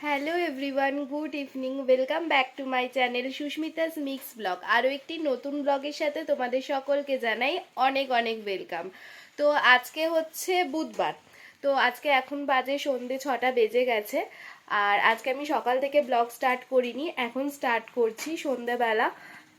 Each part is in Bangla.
Hello everyone, good evening. Welcome back to my channel Susmita's mix blog. আরও একটি নতুন ব্লগের সাথে তোমাদের সকলকে জানাই অনেক অনেক ওয়েলকাম। তো আজকে হচ্ছে বুধবার। তো আজকে এখন বাজে সন্ধে 6টা বেজে গেছে। আর আজকে আমি সকাল থেকে ব্লগ স্টার্ট করিনি, এখন স্টার্ট করছি সন্ধেবেলা।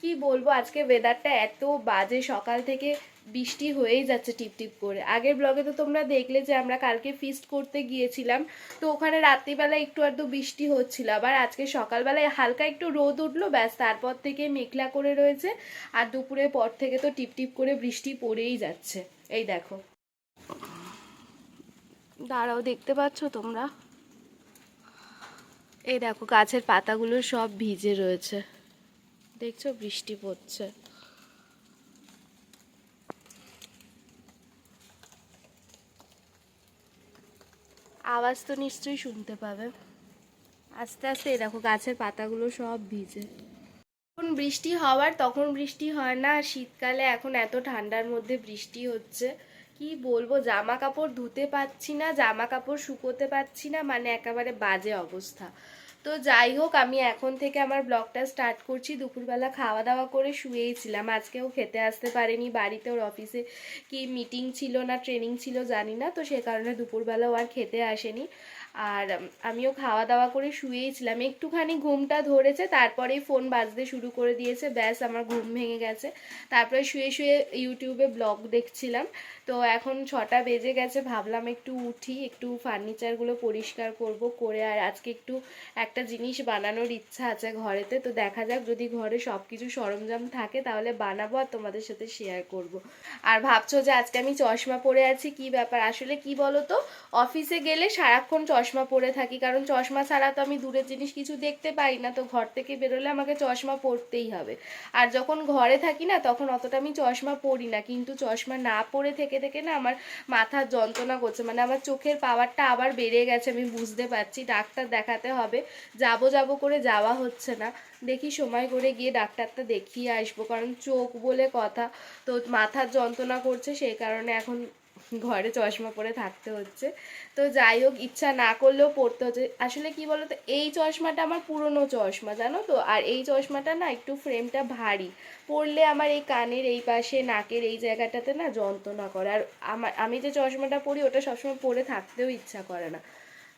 কি বলবো, আজকে ওয়েদারটা এত বাজে, সকাল থেকে বৃষ্টি হয়েই যাচ্ছে টিপ টিপ করে। আগের ব্লগে তো তোমরা দেখলে যে আমরা কালকে ফিস্ট করতে গিয়েছিলাম, তো ওখানে রাত্রিবেলা একটু আধটু বৃষ্টি হচ্ছিল, আবার আজকে সকালবেলায় হালকা একটু রোদ উঠলো, ব্যাস তারপর থেকে মেঘলা করে রয়েছে। আর দুপুরের পর থেকে তো টিপ টিপ করে বৃষ্টি পড়েই যাচ্ছে। এই দেখো, দাঁড়াও, দেখতে পাচ্ছ তোমরা? এই দেখো, গাছের পাতাগুলো সব ভিজে রয়েছে, দেখছো বৃষ্টি পড়ছে। আওয়াজ তো নিশ্চয়ই শুনতে পাবে। আস্তে আস্তে এই দেখো, গাছের পাতাগুলো সব ভিজে। যখন বৃষ্টি হওয়ার তখন বৃষ্টি হয় না, আর শীতকালে এখন এত ঠান্ডার মধ্যে বৃষ্টি হচ্ছে। কি বলবো, জামা কাপড় ধুতে পারছি না, জামা কাপড় শুকোতে পারছি না, মানে একেবারে বাজে অবস্থা। তো যাই হোক, আমি এখন থেকে আমার ব্লগটা স্টার্ট করছি। দুপুরবেলা খাওয়া দাওয়া করে শুয়েইছিলাম, আজকেও খেতে আসতে পারেনি বাড়িতে, ওর অফিসে কি মিটিং ছিল না ট্রেনিং ছিল জানি না, তো সে কারণে দুপুরবেলাও আর খেতে আসেনি। আর আমিও খাওয়া দাওয়া করে শুয়েইছিলাম, একটুখানি ঘুমটা ধরেছে, তারপরেই ফোন বাজতে শুরু করে দিয়েছে, ব্যাস আমার ঘুম ভেঙে গেছে। তারপরে শুয়ে শুয়ে ইউটিউবে ব্লগ দেখছিলাম। তো এখন 6টা বেজে গেছে, ভাবলাম একটু উঠি, একটু ফার্নিচারগুলো পরিষ্কার করব, করে আর আজকে একটু একটা জিনিস বানানোর ইচ্ছা আছে ঘরেতে। তো দেখা যাক, যদি ঘরে সব কিছু সরঞ্জাম থাকে তাহলে বানাবো আর তোমাদের সাথে শেয়ার করব। আর ভাবছো যে আজকে আমি চশমা পরে আছি, কি ব্যাপার? আসলে কি বলো তো, অফিসে গেলে সারাক্ষণ চশমা পরে থাকি, কারণ চশমা ছাড়া তো আমি দূরের জিনিস কিছু দেখতে পাই না, তো ঘর থেকে বেরোলে আমাকে চশমা পরতেই হবে। আর যখন ঘরে থাকি না, তখন অতটা আমি চশমা পরি না, কিন্তু চশমা না পরে থেকে থেকে না আমার মাথার যন্ত্রণা করছে, মানে আমার চোখের পাওয়ারটা আবার বেড়ে গেছে, আমি বুঝতে পারছি। ডাক্তার দেখাতে হবে, যাবো যাবো করে যাওয়া হচ্ছে না। দেখি সময় করে গিয়ে ডাক্তারটা দেখিয়ে আসবো, কারণ চোখ বলে কথা, তো মাথার যন্ত্রণা করছে, সেই কারণে এখন ঘরে চশমা পরে থাকতে হচ্ছে। তো যাই হোক, ইচ্ছা না করলেও পড়তে হচ্ছে। আসলে কি বলো তো, এই চশমাটা আমার পুরনো চশমা, জানো তো, আর এই চশমাটা না একটু ফ্রেমটা ভারী, পরলে আমার এই কানের এই পাশে নাকের এই জায়গাটাতে না যন্ত্রণা করে। আর আমি যে চশমাটা পরি ওটা সবসময় পরে থাকতেও ইচ্ছা করে না।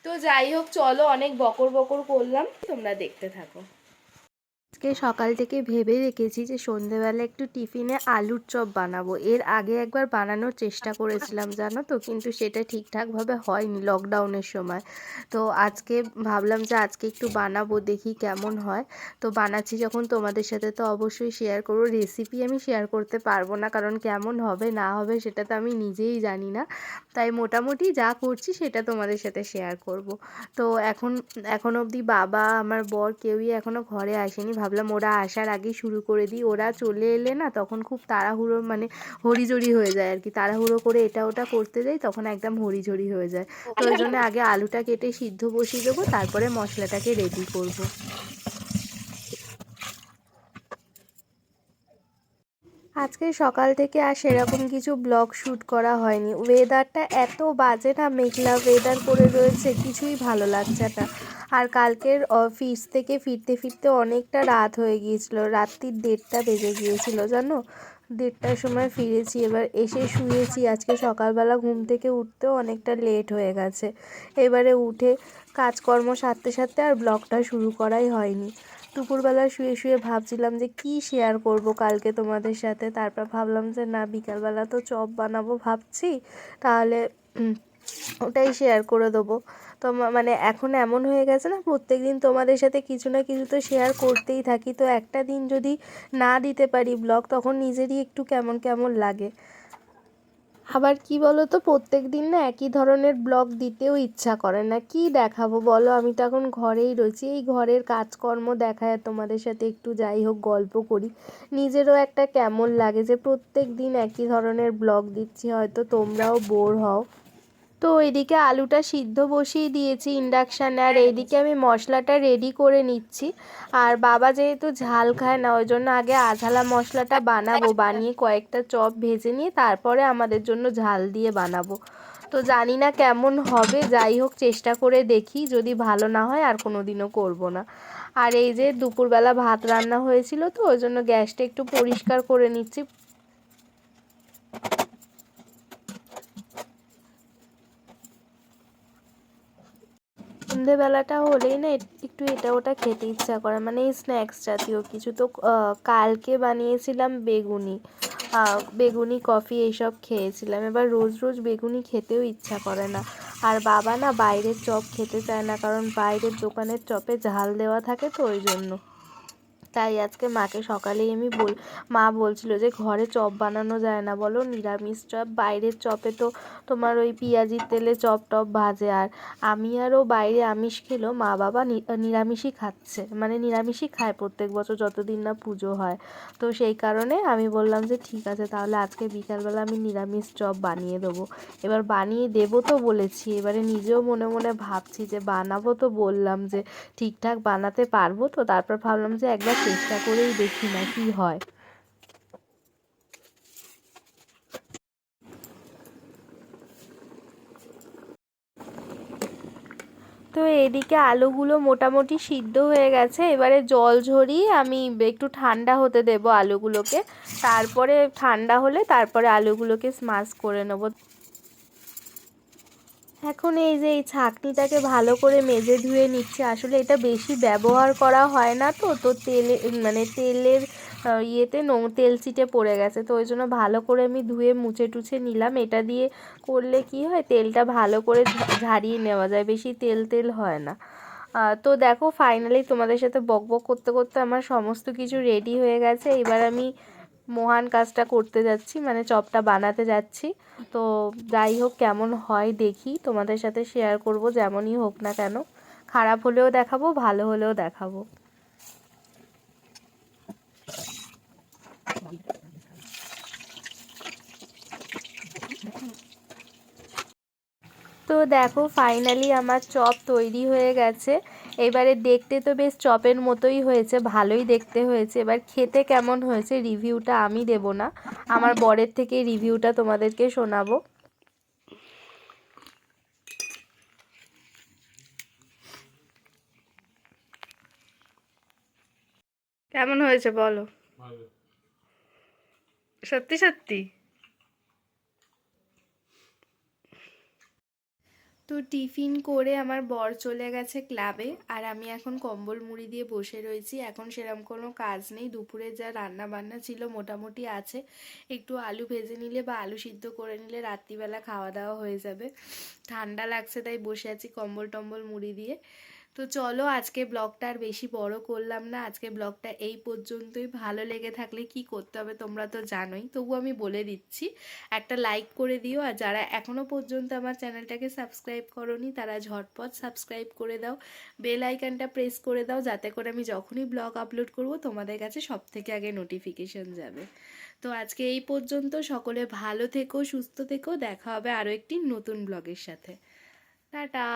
তো যাই হোক, চলো, অনেক বকর বকর করলাম, তোমরা দেখতে থাকো। আজকে সকাল থেকে ভেবে রেখেছি যে সন্ধেবেলা একটু টিফিনে আলুর চপ বানাবো। এর আগে একবার বানানোর চেষ্টা করেছিলাম জানো তো, কিন্তু সেটা ঠিকঠাকভাবে হয়নি লকডাউনের সময়। তো আজকে ভাবলাম যে আজকে একটু বানাবো, দেখি কেমন হয়। তো বানাচ্ছি যখন তোমাদের সাথে তো অবশ্যই শেয়ার করবো। রেসিপি আমি শেয়ার করতে পারবো না, কারণ কেমন হবে না হবে সেটা তো আমি নিজেই জানি না। তাই মোটামুটি যা করছি সেটা তোমাদের সাথে শেয়ার করব। তো এখন অবধি বাবা, আমার বর কেউই এখনও ঘরে আসেনি, ভাবলাম ওরা আসার আগেই শুরু করে দিই। ওরা চলে এলে না তখন খুব তাড়াহুড়ো, মানে হরিঝড়ি হয়ে যায় আর কি, তাড়াহুড়ো করে এটা ওটা করতে যাই, তখন একদম হরিঝড়ি হয়ে যায়। তো ওই জন্য আগে আলুটা কেটে সিদ্ধ বসিয়ে দেবো, তারপরে মশলাটাকে রেডি করব। আজকে সকাল থেকে আর সেরকম কিছু ব্লগ শ্যুট করা হয়নি। ওয়েদারটা এত বাজে না, মেঘলা ওয়েদার করে রয়েছে, কিছুই ভালো লাগছে না। আর কালকের অফিস থেকে ফিরতে ফিরতে অনেকটা রাত হয়ে গিয়েছিল, রাত্রির 1:30টা বেজে গিয়েছিল জানো। 1:30টার সময় ফিরেছি, এবার এসে শুয়েছি। আজকে সকালবেলা ঘুম থেকে উঠতেও অনেকটা লেট হয়ে গেছে। এবারে উঠে কাজকর্ম সারতে সারতে আর ব্লগটা শুরু করাই হয়নি। দুপুরবেলা শুয়ে শুয়ে ভাবছিলাম যে কি শেয়ার করব কালকে তোমাদের সাথে, তারপর ভাবলাম যে না, বিকালবেলা তো চপ বানাবো ভাবছি, তাহলে ওটাই শেয়ার করে দেবো। তো মানে এখন এমন হয়ে গেছে না, প্রত্যেক দিন তোমাদের সাথে কিছু না কিছু তো শেয়ার করতেই থাকি, তো একটা দিন যদি না দিতে পারি ব্লগ, তখন নিজেরই একটু কেমন কেমন লাগে। আবার কি বলো তো, প্রত্যেক দিন না একই ধরনের ব্লগ দিতেও ইচ্ছা করে না, কি দেখাবো বলো? আমি তো এখন ঘরেই রয়েছি, এই ঘরের কাজকর্ম দেখায় তোমাদের সাথে একটু যাই হোক গল্প করি, নিজেরও একটা কেমন লাগে যে প্রত্যেক দিন একই ধরনের ব্লগ দিচ্ছি, হয়তো তোমরাও বোর হও। তো এদিকে আলুটা সিদ্ধ বসিয়ে দিয়েছি ইন্ডাকশানে, আর এইদিকে আমি মশলাটা রেডি করে নিচ্ছি। আর বাবা যেহেতু ঝাল খায় না, ওই জন্য আগে আঝালা মশলাটা বানাবো, বানিয়ে কয়েকটা চপ ভেজে নিয়ে তারপরে আমাদের জন্য ঝাল দিয়ে বানাবো। তো জানি না কেমন হবে, যাই হোক চেষ্টা করে দেখি, যদি ভালো না হয় আর কোনো দিনও করবো না। আর এই যে দুপুরবেলা ভাত রান্না হয়েছিল, তো ওই জন্য গ্যাসটা একটু পরিষ্কার করে নিচ্ছি। সন্ধেবেলাটা হলেই না একটু এটা ওটা খেতে ইচ্ছা করে, মানে এই স্ন্যাক্স জাতীয় কিছু। তো কালকে বানিয়েছিলাম বেগুনি, বেগুনি কফি এইসব খেয়েছিলাম। এবার রোজ রোজ বেগুনি খেতেও ইচ্ছা করে না। আর বাবা না বাইরের চপ খেতে চায় না, কারণ বাইরের দোকানের চপে ঝাল দেওয়া থাকে, তো ওই জন্য। তাই আজকে মাকে সকালেই মা বলছিল যে ঘরে চপ বানানো যায় না বলো, নিরামিষ চপ। বাইরের চপে তো তোমার ওই পেঁয়াজির তেলে চপ টপ ভাজে, আর আমি আরও বাইরে আমিষ খেলেও মা বাবা নিরামিষই খাচ্ছে, মানে নিরামিষই খায় প্রত্যেক বছর যতদিন না পুজো হয়। তো সেই কারণে আমি বললাম যে ঠিক আছে, তাহলে আজকে বিকালবেলা আমি নিরামিষ চপ বানিয়ে দেবো। এবার বানিয়ে দেবো তো বলেছি, এবারে নিজেও মনে মনে ভাবছি যে বানাবো, তো বললাম যে ঠিকঠাক বানাতে পারবো তো। তারপর ভাবলাম যে একবার চেষ্টা করেই দেখি না কি হয়। তো এদিকে আলুগুলো মোটামুটি সিদ্ধ হয়ে গেছে, এবারে জল ঝরিয়ে আমি একটু ঠান্ডা হতে দেব আলুগুলোকে। তারপরে ঠান্ডা হলে তারপরে আলুগুলোকে স্ম্যাশ করে নেব। এখন এই যে এই ছাঁকনিটাকে ভালো করে মেজে ধুয়ে নিচ্ছে। আসলে এটা বেশি ব্যবহার করা হয় না, তো তো তেলে মানে তেলের ইয়েতে তেল চিটে পড়ে গেছে, তো ওই জন্য ভালো করে আমি ধুয়ে মুছে টুছে নিলাম। এটা দিয়ে করলে কি হয়, তেলটা ভালো করে ঝারিয়ে নেওয়া যায়, বেশি তেল তেল হয় না। তো দেখো ফাইনালি তোমাদের সাথে বক বক করতে করতে আমার সমস্ত কিছু রেডি হয়ে গেছে। এবার আমি মহান কাজটা করতে যাচ্ছি, মানে চপটা বানাতে যাচ্ছি। তো যাই হোক কেমন হয় দেখি, তোমাদের সাথে শেয়ার করব, যেমনই হোক না কেন। খারাপ হলেও দেখাবো, ভালো হলেও দেখাবো। তো দেখো ফাইনালি আমার চপ তৈরি হয়ে গেছে। এবারে দেখতে তো বেশ চপের মতোই হয়েছে, ভালোই দেখতে হয়েছে। এবার খেতে কেমন হয়েছে রিভিউটা আমি দেব না, আমার বরের থেকে রিভিউটা তোমাদেরকে শোনাবো। কেমন হয়েছে বলো, সত্যি সত্যি? তো টিফিন করে আমার বর চলে গেছে ক্লাবে, আর আমি এখন কম্বল মুড়ি দিয়ে বসে রয়েছি। এখন সেরকম কোনো কাজ নেই, দুপুরে যা রান্না বান্না ছিল মোটামুটি আছে। একটু আলু ভেজে নিলে বা আলু সিদ্ধ করে নিলে রাত্রিবেলা খাওয়া দাওয়া হয়ে যাবে। ঠান্ডা লাগছে তাই বসে আছি কম্বল টম্বল মুড়ি দিয়ে। তো চলো আজকে ব্লগটা আর বেশি বড় করলাম না, আজকে ব্লগটা এই পর্যন্তই। ভালো লেগে থাকলে কি করতে হবে তোমরা তো জানোই, তবু আমি বলে দিচ্ছি, একটা লাইক করে দিও। আর যারা এখনও পর্যন্ত আমার চ্যানেলটাকে সাবস্ক্রাইব করোনি তারা ঝটপট সাবস্ক্রাইব করে দাও, বেল আইকনটা প্রেস করে দাও, যাতে করে আমি যখনই ব্লগ আপলোড করব তোমাদের কাছে সব থেকে আগে নোটিফিকেশন যাবে। তো আজকে এই পর্যন্ত, সকলে ভালো থেকো, সুস্থ থেকো, দেখা হবে আরও একটি নতুন ব্লগের সাথে। টাটা।